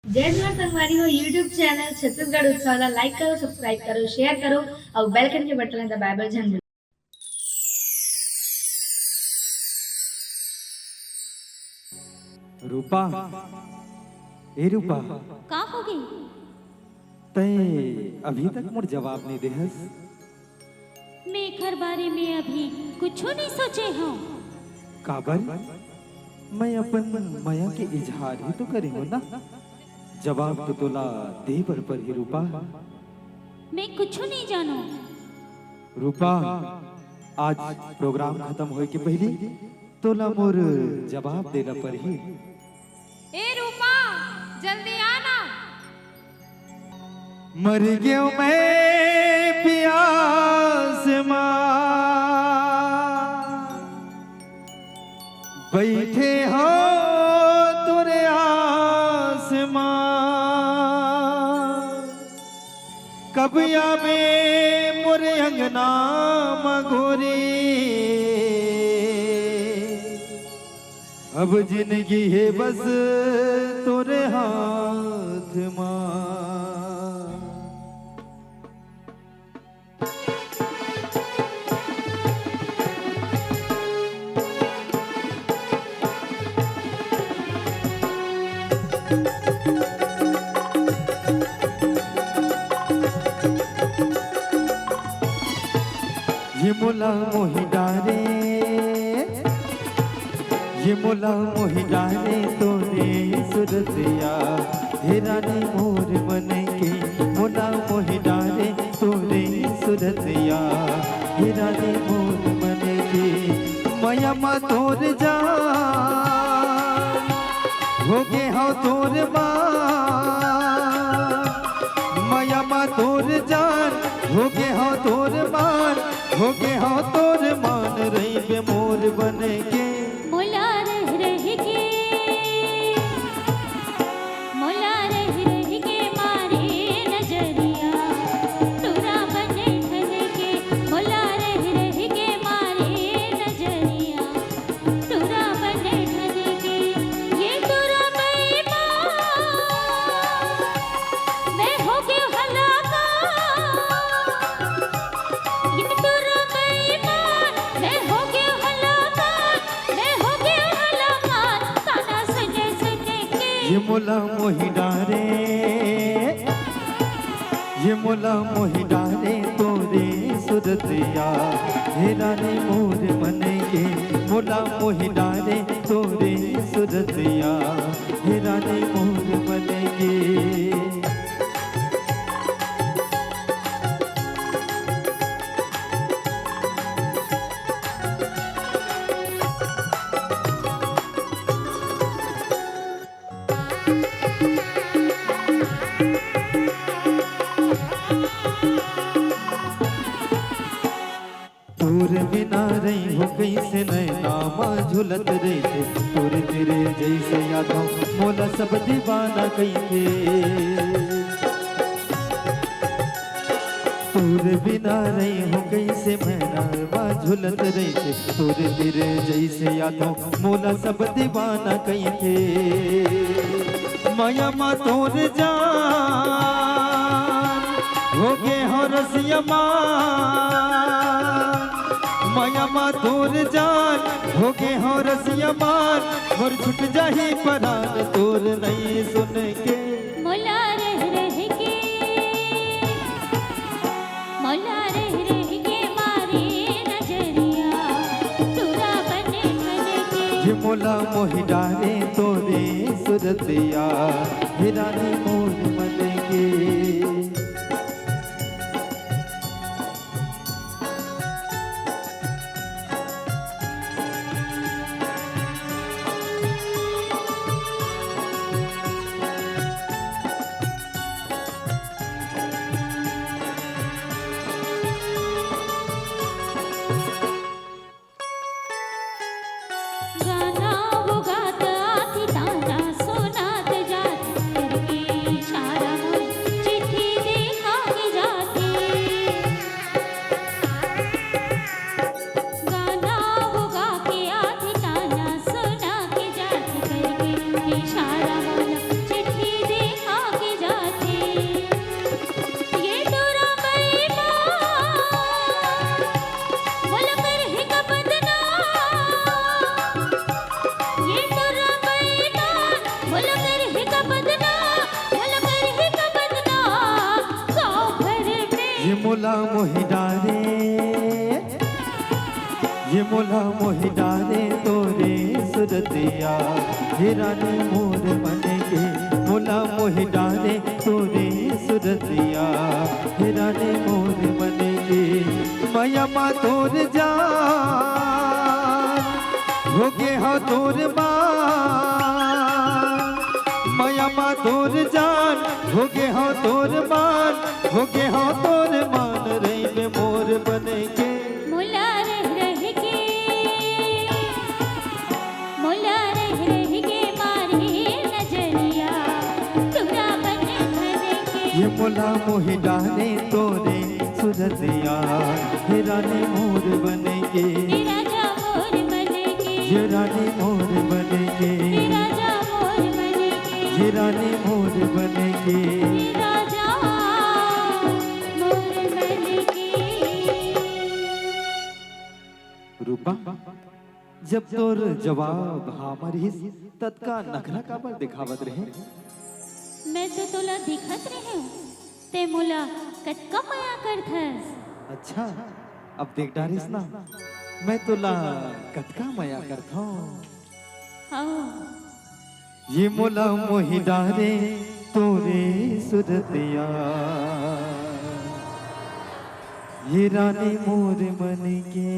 जय जोहार संगवारी हो यूट्यूब चैनल छत्तीसगढ़ उत्सव ला लाइक करो, सब्सक्राइब करो, शेयर करो और बेल आइकन के बटन दबाए बर झन भूलो। रूपा, ए रूपा, का हो गई? तय अभी तक मोर जवाब नहीं देहस। मैं घर बारे में अभी कुछ नहीं सोचे हूँ। काबर मैं अपन माया के इजहार ही तो करेंगे ना। जवाब तो तोला दे पर ही रूपा। मैं कुछ नहीं जानो। रूपा, आज प्रोग्राम खत्म होए के पहले तोला मोर जवाब देना पर ही। ए रूपा, जल्दी आना। मर गयो मैं प्यास मां, बैठे हो तुरे आसमां, कब आवे मोरे अंगना मघोरी, अब जिंदगी है बस तोरे हाथ मां। ये मोला मोहि डारे, ये मोला मोहि डारे तोरे सुरतिया, हेरानी मोर मन के मोला मोहि डारे तोरे सुरतिया, हेरानी मोर मन के मया मा तोर जान हो गे हो तोर मां, मया मा तोर जान हो गे हो तोर मान, हो गे हो तोर मान रही बे मोर बन के। मोला रह के, मोला रह के मारे नजरिया, तुरा बने ठन के। मोला रह के मारे नजरिया, तुरा बने ठन के। ये तुरा बेईमान, मैं हो गया हलाका। ये तुरा बेईमान, मैं हो गया हलाकान, मैं हो गया हलाकान, काना सजे सजे के। ये मोला मोहि डारे, ये मोला मोहि डारे तोरे सुरतिया, हेरानी मोर मन के मोला मोहि डारे तोरे सुरतिया, हेरानी मोर मन के। तोर बिना रही हो कैसे नैना माँ झुलत रही थे, तोर तेरे जैसे यादों मोला सब दीवाना कही तोर बिना रही हो कैसे मैना माँ झुलत रही थे, तोर तेरे जैसे यादों मोला सब दीवाना कही माया माँ तोर जान हो गे हो रसिया माँ, माया मा तोर जान हो गे हो रसिया मान, मोर छुट जाही परान तोर नहीं सुन के। मोला रह के, मोला रह के मारे नजरिया, तुरा बने ठन के। ये मोला मोहि डारे तोरे सुरतिया, हिरानी मोर मन के। गाना वो गाता थी, ताना सुनात जाती करके। मोला मोहि डारे, ये मोला मोहि डारे तोरे सुरतिया, हे रानी मोर मन के मोला मोहि डारे तोरे सुरतिया, हे रानी मोर मन के मैया माँ तोर जान हो गे हो तोर मान, मैया माँ तोर जान हो गे हो तोर मान, हो गे हो तोर मान रही में मोर बने के मोला रह रह के मारे नजरिया तुरा बने बने के, ये मोला मोहि डाले तोरे सुरतिया, हे रानी मोर बने के, हे राजा मोर बने के, ये रानी मोर बने के, हे राजा मोर बने के, ये रानी मोर बने के। हे राजा मोर बने के। रूपा जब तोर जवाब हमर हिस तत्का नखरा काबर दिखावत रहे। मैं तो तोला दिखत रहे ते मोला कतका माया करथस। अच्छा अब देख डारिस ना मैं तोला कतका माया करथा। हाँ ये मोला मोहि डारे तोरे सुरतिया, ये रानी मोर मन के